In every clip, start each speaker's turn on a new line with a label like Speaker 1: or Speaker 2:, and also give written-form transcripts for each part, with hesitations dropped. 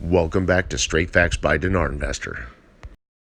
Speaker 1: Welcome back to Straight Facts by Dinar Investor.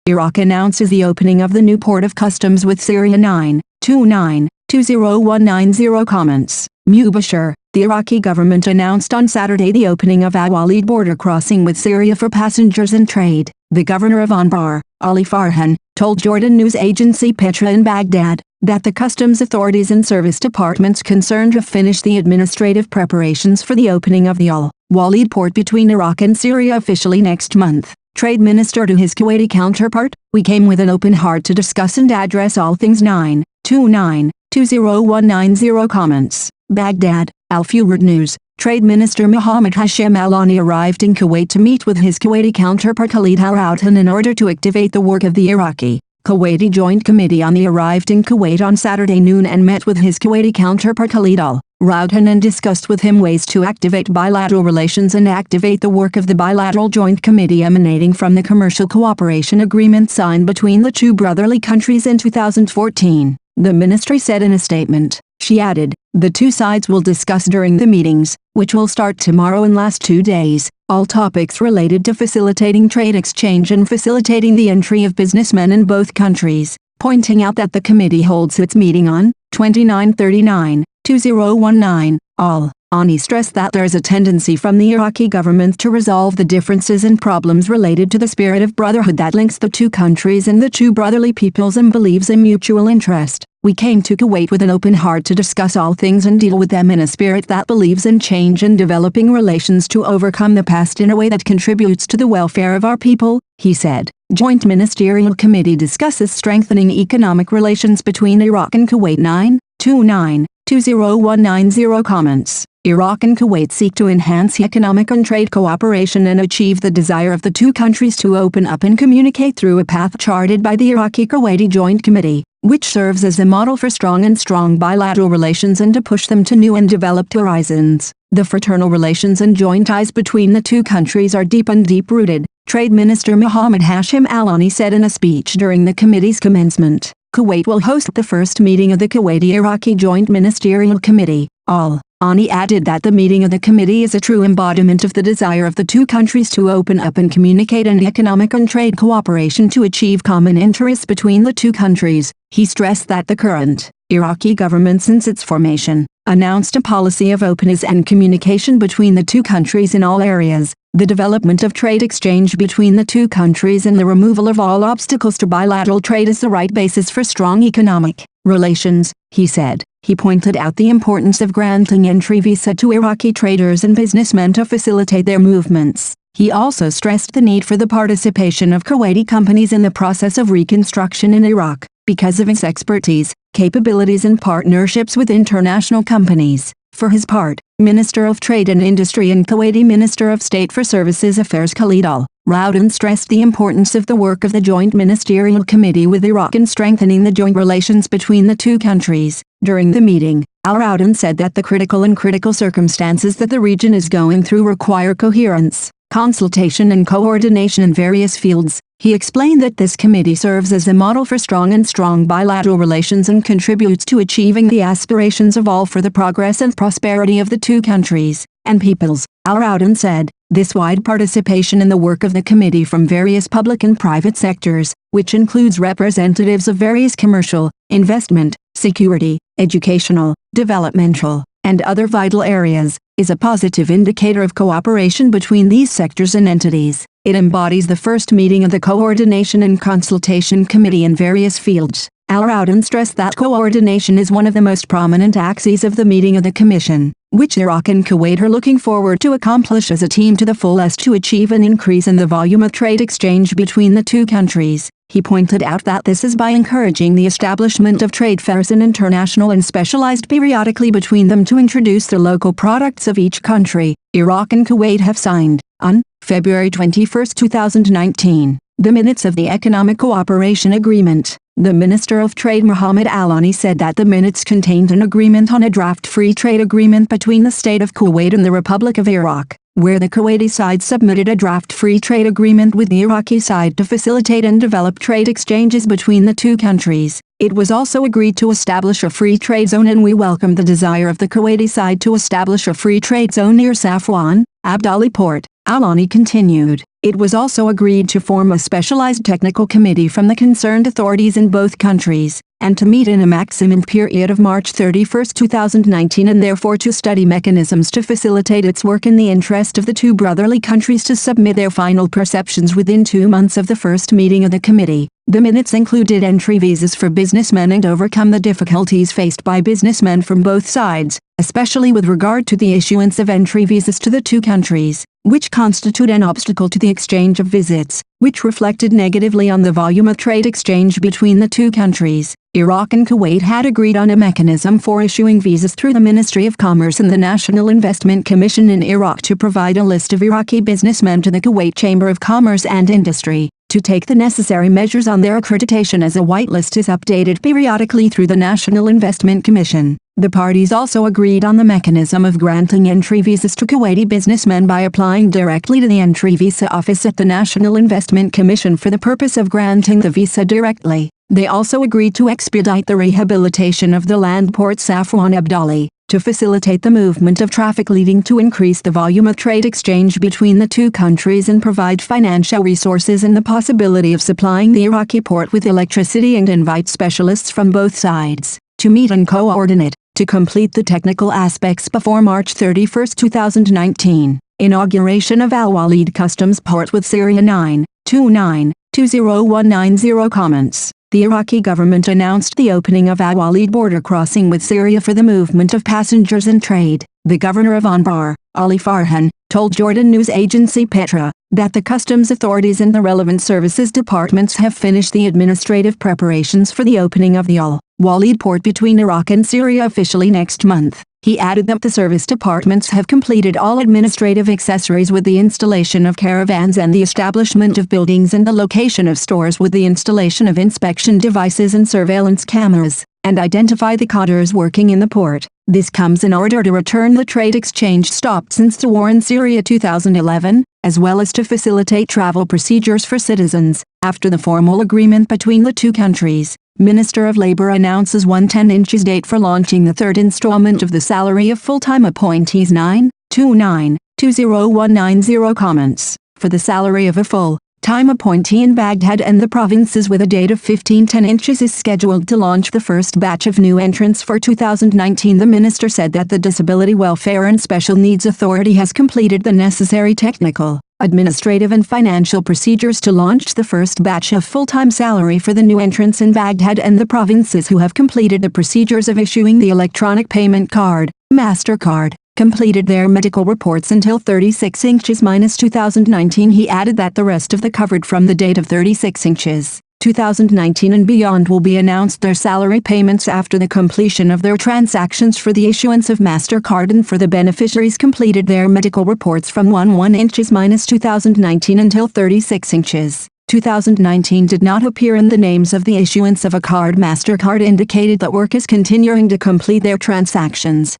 Speaker 2: Iraq announces the opening of the new port of customs with Syria 929-20190 comments. Mubashir, the Iraqi government announced on Saturday the opening of Al Walid border crossing with Syria for passengers and trade. The governor of Anbar, Ali Farhan, told Jordan news agency Petra in Baghdad that the customs authorities and service departments concerned have finished the administrative preparations for the opening of the Al Walid port between Iraq and Syria officially next month. Trade Minister to his Kuwaiti counterpart, "We came with an open heart to discuss and address all things 929-20190 comments." Baghdad, Al Fuward News. Trade Minister Mohammed Hashim Alani arrived in Kuwait to meet with his Kuwaiti counterpart Khalid Al-Routan in order to activate the work of the Iraqi-Kuwaiti Joint Committee on the arrived in Kuwait on Saturday noon and met with his Kuwaiti counterpart Khalid Al-Routan and discussed with him ways to activate bilateral relations and activate the work of the bilateral joint committee emanating from the commercial cooperation agreement signed between the two brotherly countries in 2014, the ministry said in a statement. She added, "The two sides will discuss during the meetings, which will start tomorrow and last 2 days, all topics related to facilitating trade exchange and facilitating the entry of businessmen in both countries," pointing out that the committee holds its meeting on 29/39/2019. Al-Ani stressed that there is a tendency from the Iraqi government to resolve the differences and problems related to the spirit of brotherhood that links the two countries and the two brotherly peoples and believes in mutual interest. "We came to Kuwait with an open heart to discuss all things and deal with them in a spirit that believes in change and developing relations to overcome the past in a way that contributes to the welfare of our people," he said. Joint Ministerial Committee discusses strengthening economic relations between Iraq and Kuwait 929-20190 comments. Iraq and Kuwait seek to enhance economic and trade cooperation and achieve the desire of the two countries to open up and communicate through a path charted by the Iraqi-Kuwaiti Joint Committee, which serves as a model for strong bilateral relations and to push them to new and developed horizons. The fraternal relations and joint ties between the two countries are deep and deep-rooted, Trade Minister Mohammed Hashim Alani said in a speech during the committee's commencement. Kuwait will host the first meeting of the Kuwaiti-Iraqi Joint Ministerial Committee. Al-Ani added that the meeting of the committee is a true embodiment of the desire of the two countries to open up and communicate in economic and trade cooperation to achieve common interests between the two countries. He stressed that the current Iraqi government since its formation announced a policy of openness and communication between the two countries in all areas. The development of trade exchange between the two countries and the removal of all obstacles to bilateral trade is the right basis for strong economic relations, he said. He pointed out the importance of granting entry visa to Iraqi traders and businessmen to facilitate their movements. He also stressed the need for the participation of Kuwaiti companies in the process of reconstruction in Iraq, because of its expertise, capabilities and partnerships with international companies. For his part, Minister of Trade and Industry and Kuwaiti Minister of State for Services Affairs Khalid Al-Routan stressed the importance of the work of the Joint Ministerial Committee with Iraq in strengthening the joint relations between the two countries. During the meeting, Al-Routan said that the critical circumstances that the region is going through require coherence, consultation and coordination in various fields. He explained that this committee serves as a model for strong bilateral relations and contributes to achieving the aspirations of all for the progress and prosperity of the two countries and peoples. Al-Routan said, "This wide participation in the work of the committee from various public and private sectors, which includes representatives of various commercial, investment, security, educational, developmental, and other vital areas, is a positive indicator of cooperation between these sectors and entities. It embodies the first meeting of the Coordination and Consultation Committee in various fields." Al-Routan stressed that coordination is one of the most prominent axes of the meeting of the Commission, which Iraq and Kuwait are looking forward to accomplish as a team to the fullest to achieve an increase in the volume of trade exchange between the two countries. He pointed out that this is by encouraging the establishment of trade fairs and international and specialized periodically between them to introduce the local products of each country. Iraq and Kuwait have signed, on February 21, 2019, the minutes of the Economic Cooperation Agreement. The Minister of Trade Mohammed Alani said that the minutes contained an agreement on a draft free trade agreement between the State of Kuwait and the Republic of Iraq, where the Kuwaiti side submitted a draft free trade agreement with the Iraqi side to facilitate and develop trade exchanges between the two countries. It was also agreed to establish a free trade zone, and we welcome the desire of the Kuwaiti side to establish a free trade zone near Safwan, Abdali Port, Alani continued. It was also agreed to form a specialized technical committee from the concerned authorities in both countries, and to meet in a maximum period of March 31, 2019, and therefore to study mechanisms to facilitate its work in the interest of the two brotherly countries to submit their final perceptions within 2 months of the first meeting of the committee. The minutes included entry visas for businessmen and overcome the difficulties faced by businessmen from both sides, especially with regard to the issuance of entry visas to the two countries, which constitute an obstacle to the exchange of visits, which reflected negatively on the volume of trade exchange between the two countries. Iraq and Kuwait had agreed on a mechanism for issuing visas through the Ministry of Commerce and the National Investment Commission in Iraq to provide a list of Iraqi businessmen to the Kuwait Chamber of Commerce and Industry, to take the necessary measures on their accreditation as a whitelist is updated periodically through the National Investment Commission. The parties also agreed on the mechanism of granting entry visas to Kuwaiti businessmen by applying directly to the entry visa office at the National Investment Commission for the purpose of granting the visa directly. They also agreed to expedite the rehabilitation of the land port Safwan Abdali, to facilitate the movement of traffic leading to increase the volume of trade exchange between the two countries and provide financial resources and the possibility of supplying the Iraqi port with electricity, and invite specialists from both sides to meet and coordinate, to complete the technical aspects before March 31, 2019. Inauguration of Al Walid Customs Port with Syria 929-20190 comments. The Iraqi government announced the opening of Al Walid border crossing with Syria for the movement of passengers and trade. The governor of Anbar, Ali Farhan, told Jordan news agency Petra that the customs authorities and the relevant services departments have finished the administrative preparations for the opening of the Al Walid port between Iraq and Syria officially next month. He added that the service departments have completed all administrative accessories with the installation of caravans and the establishment of buildings and the location of stores with the installation of inspection devices and surveillance cameras, and identify the cadres working in the port. This comes in order to return the trade exchange stopped since the war in Syria 2011, as well as to facilitate travel procedures for citizens. After the formal agreement between the two countries, Minister of Labor announces 110 date for launching the third installment of the salary of full-time appointees 929-20190 comments. For the salary of a full-time appointee in Baghdad and the provinces with a date of 1510 is scheduled to launch the first batch of new entrants for 2019. The minister said that the Disability Welfare and Special Needs Authority has completed the necessary technical, administrative and financial procedures to launch the first batch of full-time salary for the new entrants in Baghdad and the provinces who have completed the procedures of issuing the electronic payment card, MasterCard, completed their medical reports until 36-2019. He added that the rest of the covered from the date of 36-2019 and beyond will be announced their salary payments after the completion of their transactions for the issuance of MasterCard, and for the beneficiaries completed their medical reports from 11-2019 until 36-2019 did not appear in the names of the issuance of a card. MasterCard indicated that work is continuing to complete their transactions.